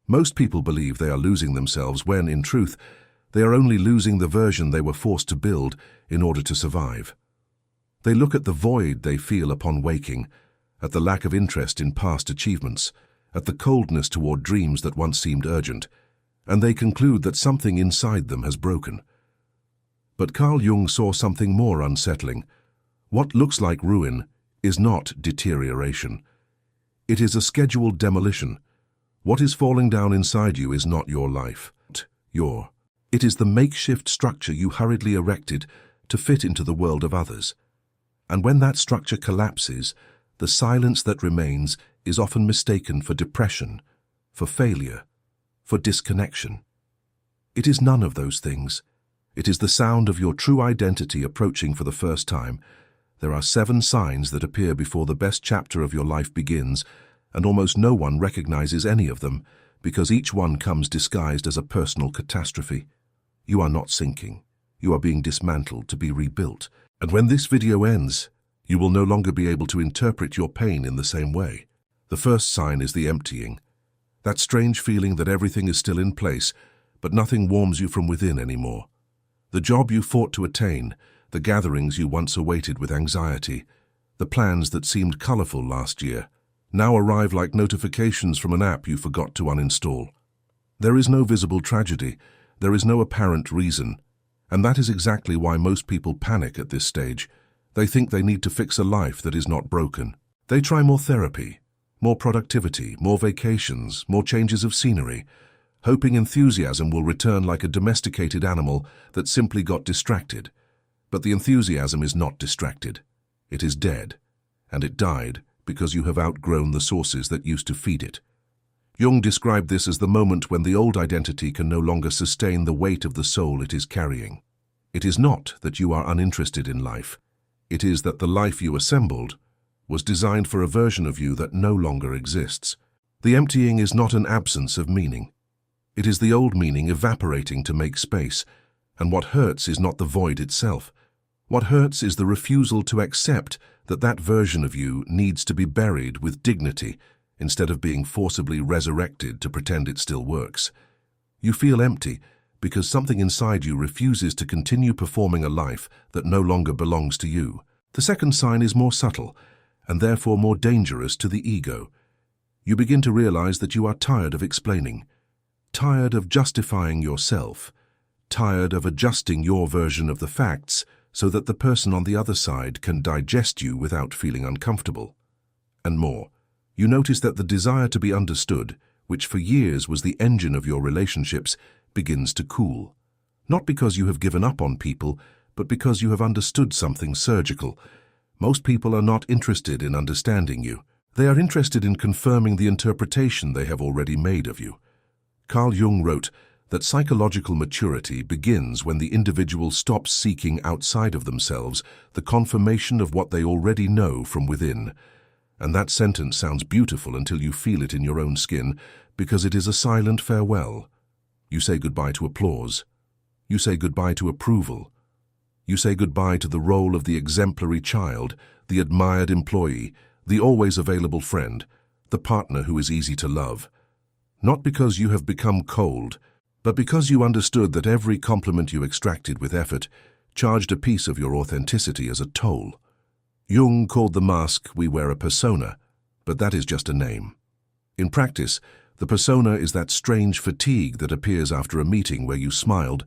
Most people believe they are losing themselves when, in truth, they are only losing the version they were forced to build in order to survive. They look at the void they feel upon waking, at the lack of interest in past achievements, at the coldness toward dreams that once seemed urgent, and they conclude that something inside them has broken. But Carl Jung saw something more unsettling. What looks like ruin is not deterioration. It is a scheduled demolition. What is falling down inside you is not your life. It is the makeshift structure you hurriedly erected to fit into the world of others. And when that structure collapses, the silence that remains is often mistaken for depression, for failure, for disconnection. It is none of those things. It is the sound of your true identity approaching for the first time. There are 7 signs that appear before the best chapter of your life begins, and almost no one recognizes any of them, because each one comes disguised as a personal catastrophe. You are not sinking. You are being dismantled to be rebuilt. And when this video ends, you will no longer be able to interpret your pain in the same way. The first sign is the emptying. That strange feeling that everything is still in place, but nothing warms you from within anymore. The job you fought to attain, the gatherings you once awaited with anxiety, the plans that seemed colorful last year, now arrive like notifications from an app you forgot to uninstall. There is no visible tragedy, there is no apparent reason, and that is exactly why most people panic at this stage. They think they need to fix a life that is not broken. They try more therapy, more productivity, more vacations, more changes of scenery, hoping enthusiasm will return like a domesticated animal that simply got distracted. But the enthusiasm is not distracted. It is dead, and it died because you have outgrown the sources that used to feed it. Jung described this as the moment when the old identity can no longer sustain the weight of the soul it is carrying. It is not that you are uninterested in life. It is that the life you assembled was designed for a version of you that no longer exists. The emptying is not an absence of meaning. It is the old meaning evaporating to make space, and what hurts is not the void itself. What hurts is the refusal to accept that that version of you needs to be buried with dignity instead of being forcibly resurrected to pretend it still works. You feel empty because something inside you refuses to continue performing a life that no longer belongs to you. The second sign is more subtle, and therefore more dangerous to the ego. You begin to realize that you are tired of explaining, tired of justifying yourself, tired of adjusting your version of the facts so that the person on the other side can digest you without feeling uncomfortable. And more, you notice that the desire to be understood, which for years was the engine of your relationships, begins to cool. Not because you have given up on people, but because you have understood something surgical. Most people are not interested in understanding you. They are interested in confirming the interpretation they have already made of you. Carl Jung wrote that psychological maturity begins when the individual stops seeking outside of themselves the confirmation of what they already know from within. And that sentence sounds beautiful until you feel it in your own skin, because it is a silent farewell. You say goodbye to applause. You say goodbye to approval. You say goodbye to the role of the exemplary child, the admired employee, the always available friend, the partner who is easy to love. Not because you have become cold, but because you understood that every compliment you extracted with effort charged a piece of your authenticity as a toll. Jung called the mask we wear a persona, but that is just a name. In practice, the persona is that strange fatigue that appears after a meeting where you smiled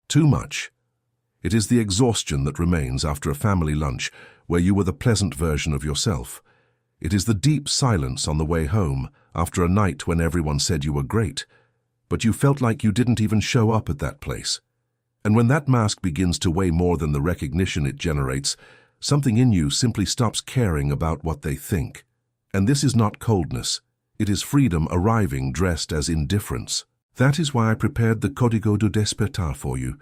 too much. It is the exhaustion that remains after a family lunch where you were the pleasant version of yourself. It is the deep silence on the way home after a night when everyone said you were great, but you felt like you didn't even show up at that place. And when that mask begins to weigh more than the recognition it generates, something in you simply stops caring about what they think. And this is not coldness. It is freedom arriving dressed as indifference. That is why I prepared the Código do Despertar for you.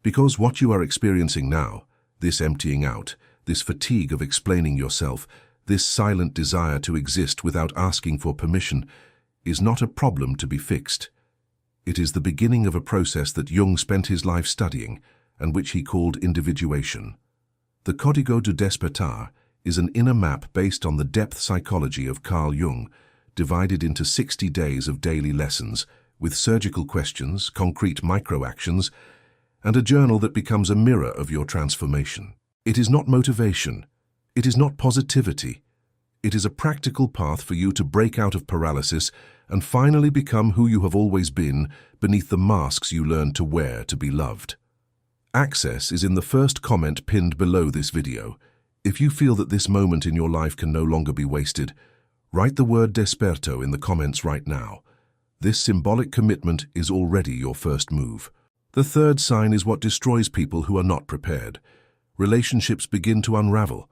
Because what you are experiencing now, this emptying out, this fatigue of explaining yourself, this silent desire to exist without asking for permission, is not a problem to be fixed. It is the beginning of a process that Jung spent his life studying, and which he called individuation. The Código do Despertar is an inner map based on the depth psychology of Carl Jung divided into 60 days of daily lessons, with surgical questions, concrete micro-actions, and a journal that becomes a mirror of your transformation. It is not motivation. It is not positivity. It is a practical path for you to break out of paralysis and finally become who you have always been beneath the masks you learned to wear to be loved. Access is in the first comment pinned below this video. If you feel that this moment in your life can no longer be wasted, write the word desperto in the comments right now. This symbolic commitment is already your first move. The third sign is what destroys people who are not prepared. Relationships begin to unravel,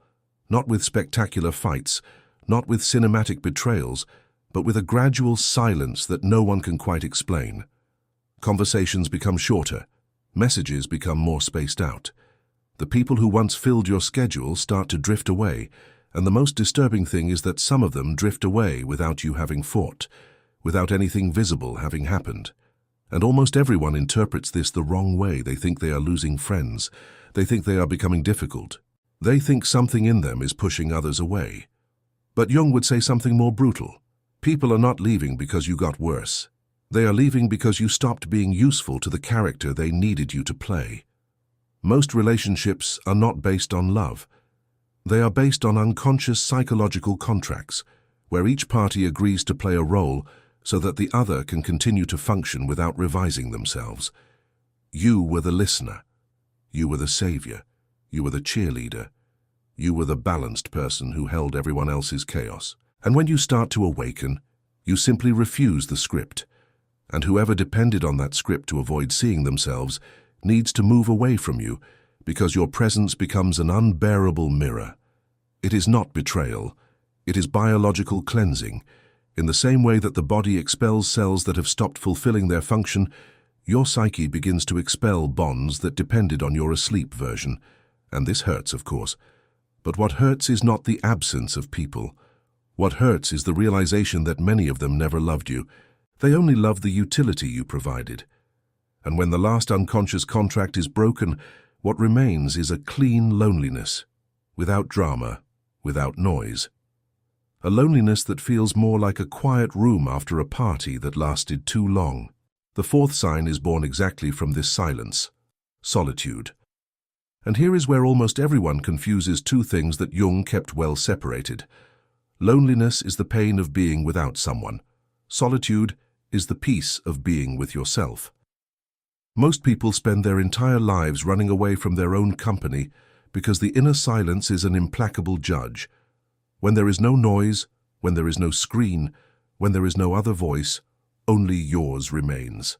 not with spectacular fights, not with cinematic betrayals, but with a gradual silence that no one can quite explain. Conversations become shorter, messages become more spaced out. The people who once filled your schedule start to drift away, and the most disturbing thing is that some of them drift away without you having fought, without anything visible having happened. And almost everyone interprets this the wrong way. They think they are losing friends. They think they are becoming difficult. They think something in them is pushing others away. But Jung would say something more brutal. People are not leaving because you got worse. They are leaving because you stopped being useful to the character they needed you to play. Most relationships are not based on love. They are based on unconscious psychological contracts, where each party agrees to play a role so that the other can continue to function without revising themselves. You were the listener. You were the savior. You were the cheerleader. You were the balanced person who held everyone else's chaos. And when you start to awaken, you simply refuse the script. And whoever depended on that script to avoid seeing themselves needs to move away from you because your presence becomes an unbearable mirror. It is not betrayal. It is biological cleansing. In the same way that the body expels cells that have stopped fulfilling their function, your psyche begins to expel bonds that depended on your asleep version. And this hurts, of course. But what hurts is not the absence of people. What hurts is the realization that many of them never loved you. They only loved the utility you provided. And when the last unconscious contract is broken, what remains is a clean loneliness, without drama, without noise. A loneliness that feels more like a quiet room after a party that lasted too long. The fourth sign is born exactly from this silence: solitude. And here is where almost everyone confuses two things that Jung kept well separated. Loneliness is the pain of being without someone. Solitude is the peace of being with yourself. Most people spend their entire lives running away from their own company because the inner silence is an implacable judge. When there is no noise, when there is no screen, when there is no other voice, only yours remains.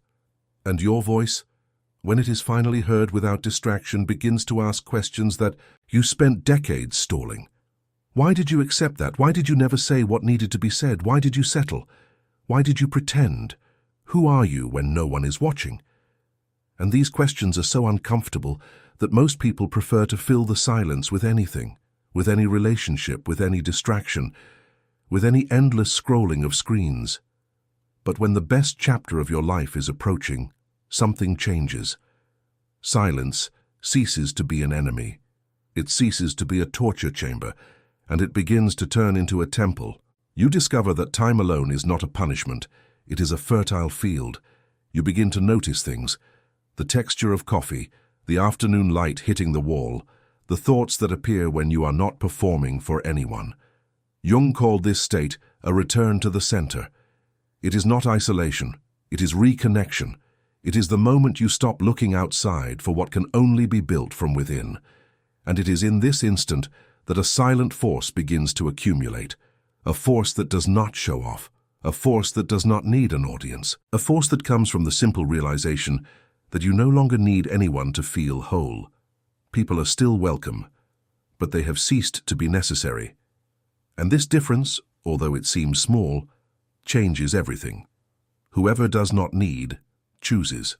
And your voice, when it is finally heard without distraction, begins to ask questions that you spent decades stalling. Why did you accept that? Why did you never say what needed to be said? Why did you settle? Why did you pretend? Who are you when no one is watching? And these questions are so uncomfortable that most people prefer to fill the silence with anything, with any relationship, with any distraction, with any endless scrolling of screens. But when the best chapter of your life is approaching, something changes. Silence ceases to be an enemy. It ceases to be a torture chamber, and it begins to turn into a temple. You discover that time alone is not a punishment. It is a fertile field. You begin to notice things: the texture of coffee, the afternoon light hitting the wall, the thoughts that appear when you are not performing for anyone. Jung called this state a return to the center. It is not isolation. It is reconnection. It is the moment you stop looking outside for what can only be built from within. And it is in this instant that a silent force begins to accumulate. A force that does not show off. A force that does not need an audience. A force that comes from the simple realization that you no longer need anyone to feel whole. People are still welcome, but they have ceased to be necessary. And this difference, although it seems small, changes everything. Whoever does not need, chooses.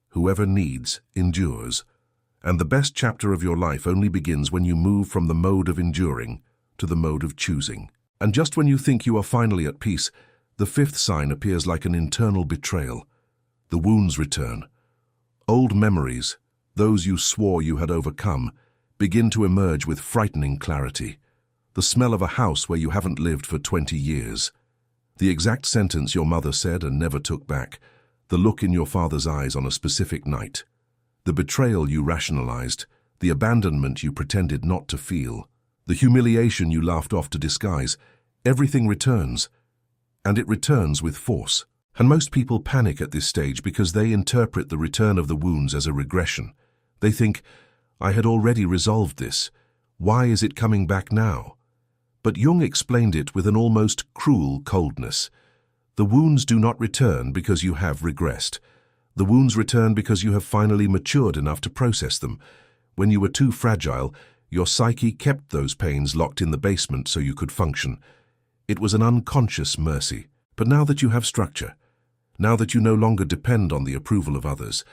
Whoever needs, endures. And the best chapter of your life only begins when you move from the mode of enduring to the mode of choosing. And just when you think you are finally at peace, the fifth sign appears like an internal betrayal. The wounds return. Old memories, those you swore you had overcome, begin to emerge with frightening clarity. The smell of a house where you haven't lived for 20 years. The exact sentence your mother said and never took back, the look in your father's eyes on a specific night, the betrayal you rationalized, the abandonment you pretended not to feel, the humiliation you laughed off to disguise, everything returns, and it returns with force. And most people panic at this stage because they interpret the return of the wounds as a regression. They think, I had already resolved this. Why is it coming back now? But Jung explained it with an almost cruel coldness. The wounds do not return because you have regressed. The wounds return because you have finally matured enough to process them. When you were too fragile, your psyche kept those pains locked in the basement so you could function. It was an unconscious mercy. But now that you have structure, now that you no longer depend on the approval of others,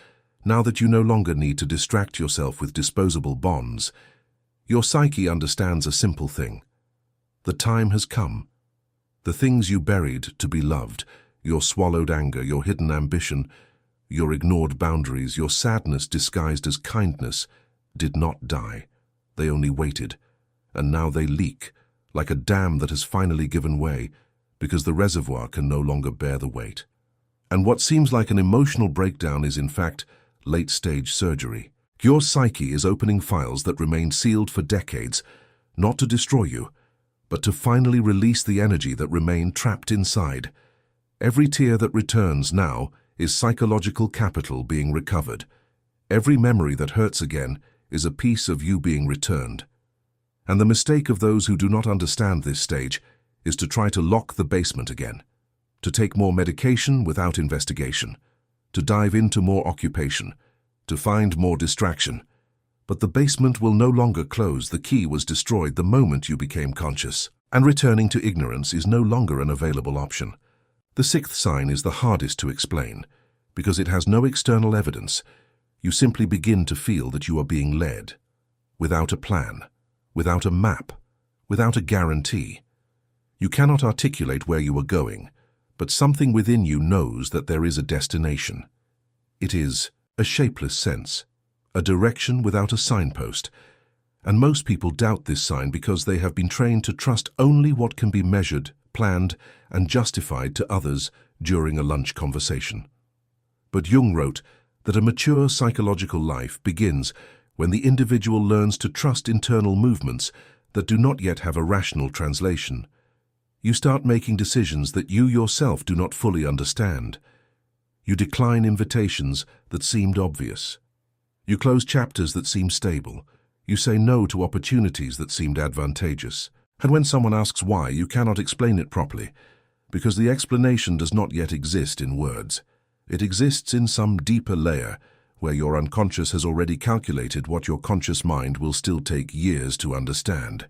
now that you no longer need to distract yourself with disposable bonds, your psyche understands a simple thing. The time has come. The things you buried to be loved, your swallowed anger, your hidden ambition, your ignored boundaries, your sadness disguised as kindness, did not die. They only waited, and now they leak, like a dam that has finally given way, because the reservoir can no longer bear the weight. And what seems like an emotional breakdown is in fact late-stage surgery. Your psyche is opening files that remained sealed for decades, not to destroy you, but to finally release the energy that remained trapped inside. Every tear that returns now is psychological capital being recovered. Every memory that hurts again is a piece of you being returned. And the mistake of those who do not understand this stage is to try to lock the basement again, to take more medication without investigation, to dive into more occupation, to find more distraction. But the basement will no longer close. The key was destroyed the moment you became conscious, and returning to ignorance is no longer an available option. The sixth sign is the hardest to explain, because it has no external evidence. You simply begin to feel that you are being led, without a plan, without a map, without a guarantee. You cannot articulate where you are going, but something within you knows that there is a destination. It is a shapeless sense, a direction without a signpost, and most people doubt this sign because they have been trained to trust only what can be measured, planned, and justified to others during a lunch conversation. But Jung wrote that a mature psychological life begins when the individual learns to trust internal movements that do not yet have a rational translation. You start making decisions that you yourself do not fully understand. You decline invitations that seemed obvious. You close chapters that seem stable. You say no to opportunities that seemed advantageous. And when someone asks why, you cannot explain it properly, because the explanation does not yet exist in words. It exists in some deeper layer, where your unconscious has already calculated what your conscious mind will still take years to understand.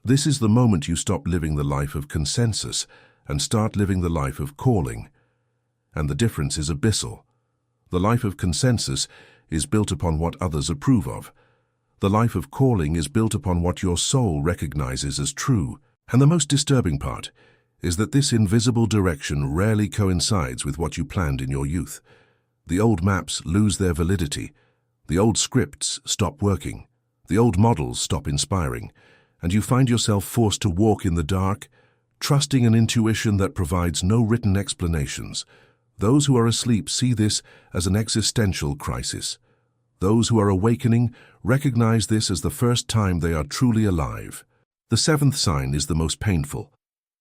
This is the moment you stop living the life of consensus and start living the life of calling. And the difference is abyssal. The life of consensus is built upon what others approve of. The life of calling is built upon what your soul recognizes as true. And the most disturbing part is that this invisible direction rarely coincides with what you planned in your youth. The old maps lose their validity. The old scripts stop working. The old models stop inspiring. And you find yourself forced to walk in the dark, trusting an intuition that provides no written explanations. Those who are asleep see this as an existential crisis. Those who are awakening recognize this as the first time they are truly alive. The seventh sign is the most painful,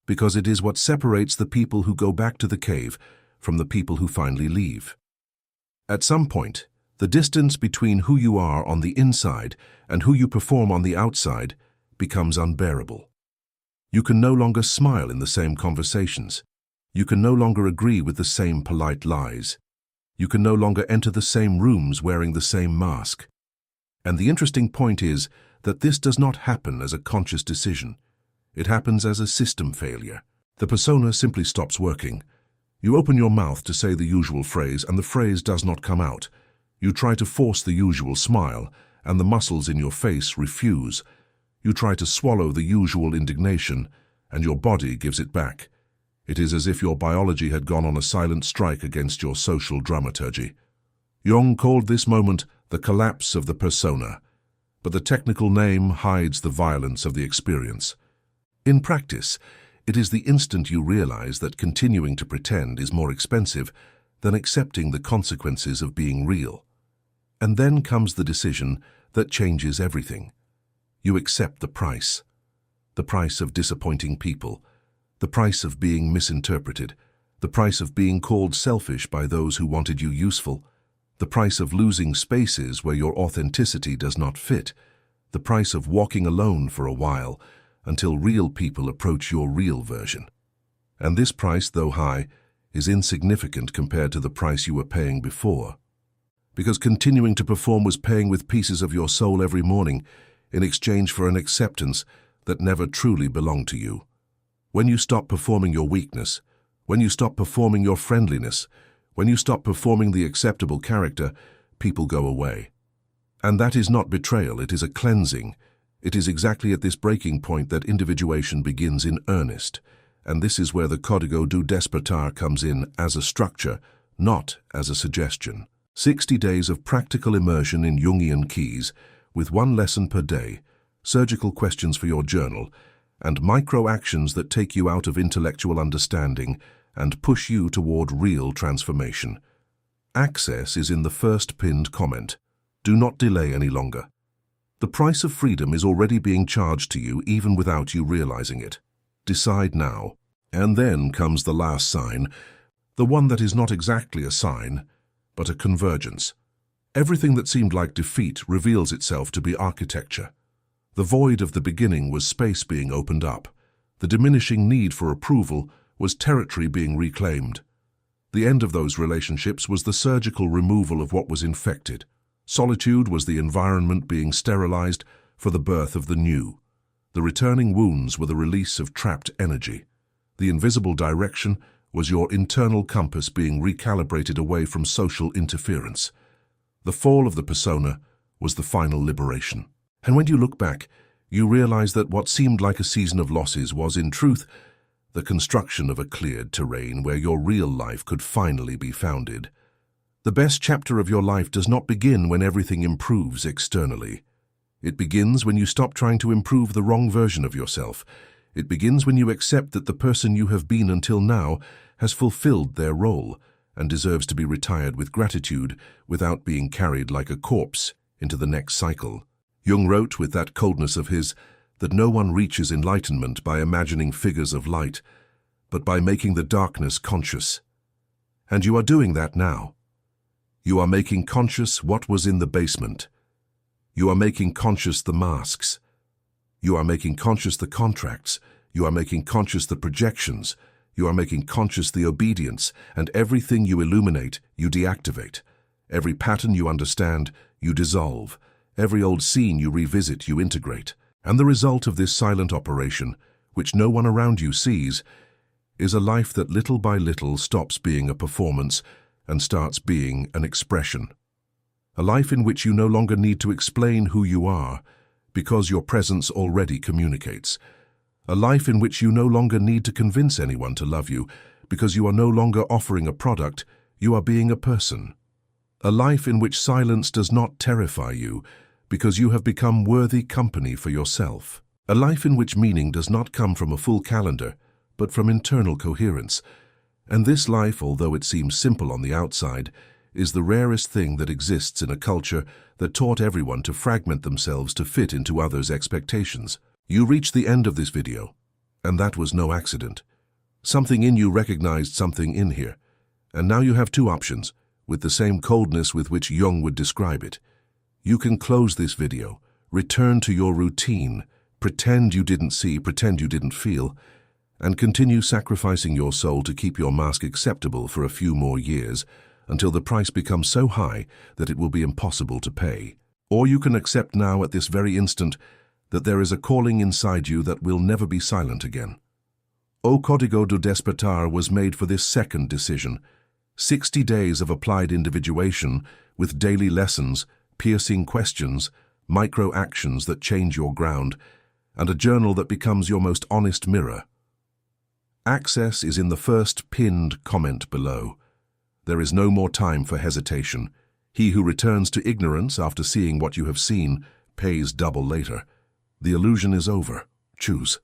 because it is what separates the people who go back to the cave from the people who finally leave. At some point, the distance between who you are on the inside and who you perform on the outside becomes unbearable. You can no longer smile in the same conversations. You can no longer agree with the same polite lies. You can no longer enter the same rooms wearing the same mask. And the interesting point is that this does not happen as a conscious decision. It happens as a system failure. The persona simply stops working. You open your mouth to say the usual phrase, and the phrase does not come out. You try to force the usual smile, and the muscles in your face refuse. You try to swallow the usual indignation, and your body gives it back. It is as if your biology had gone on a silent strike against your social dramaturgy. Jung called this moment the collapse of the persona, but the technical name hides the violence of the experience. In practice, It is the instant you realize that continuing to pretend is more expensive than accepting the consequences of being real. And then comes the decision that changes everything. You accept the price of disappointing people, the price of being misinterpreted, the price of being called selfish by those who wanted you useful, the price of losing spaces where your authenticity does not fit, the price of walking alone for a while until real people approach your real version. And this price, though high, is insignificant compared to the price you were paying before. Because continuing to perform was paying with pieces of your soul every morning in exchange for an acceptance that never truly belonged to you. When you stop performing your weakness, when you stop performing your friendliness, when you stop performing the acceptable character, people go away. And that is not betrayal, it is a cleansing. It is exactly at this breaking point that individuation begins in earnest, and this is where the Código do Despertar comes in as a structure, not as a suggestion. 60 days of practical immersion in Jungian keys, with 1 lesson per day, surgical questions for your journal, and micro-actions that take you out of intellectual understanding and push you toward real transformation. Access is in the first pinned comment. Do not delay any longer. The price of freedom is already being charged to you even without you realizing it. Decide now. And then comes the last sign, the one that is not exactly a sign, but a convergence. Everything that seemed like defeat reveals itself to be architecture. The void of the beginning was space being opened up. The diminishing need for approval was territory being reclaimed. The end of those relationships was the surgical removal of what was infected. Solitude was the environment being sterilized for the birth of the new. The returning wounds were the release of trapped energy. The invisible direction was your internal compass being recalibrated away from social interference. The fall of the persona was the final liberation. And when you look back, you realize that what seemed like a season of losses was, in truth, the construction of a cleared terrain where your real life could finally be founded. The best chapter of your life does not begin when everything improves externally. It begins when you stop trying to improve the wrong version of yourself. It begins when you accept that the person you have been until now has fulfilled their role and deserves to be retired with gratitude without being carried like a corpse into the next cycle. Jung wrote with that coldness of his that no one reaches enlightenment by imagining figures of light, but by making the darkness conscious. And you are doing that now. You are making conscious what was in the basement. You are making conscious the masks. You are making conscious the contracts. You are making conscious the projections. You are making conscious the obedience, and everything you illuminate, you deactivate. Every pattern you understand, you dissolve. Every old scene you revisit, you integrate. And the result of this silent operation, which no one around you sees, is a life that little by little stops being a performance and starts being an expression. A life in which you no longer need to explain who you are, because your presence already communicates. A life in which you no longer need to convince anyone to love you, because you are no longer offering a product, you are being a person. A life in which silence does not terrify you, because you have become worthy company for yourself. A life in which meaning does not come from a full calendar, but from internal coherence. And this life, although it seems simple on the outside, is the rarest thing that exists in a culture that taught everyone to fragment themselves to fit into others' expectations. You reached the end of this video, and that was no accident. Something in you recognized something in here, and now you have 2 options, with the same coldness with which Jung would describe it. You can close this video, return to your routine, pretend you didn't see, pretend you didn't feel, and continue sacrificing your soul to keep your mask acceptable for a few more years, until the price becomes so high that it will be impossible to pay. Or you can accept now at this very instant that there is a calling inside you that will never be silent again. O Código do Despertar was made for this second decision. 60 days of applied individuation with daily lessons, piercing questions, micro-actions that change your ground, and a journal that becomes your most honest mirror. Access is in the first pinned comment below. There is no more time for hesitation. He who returns to ignorance after seeing what you have seen pays double later. The illusion is over. Choose.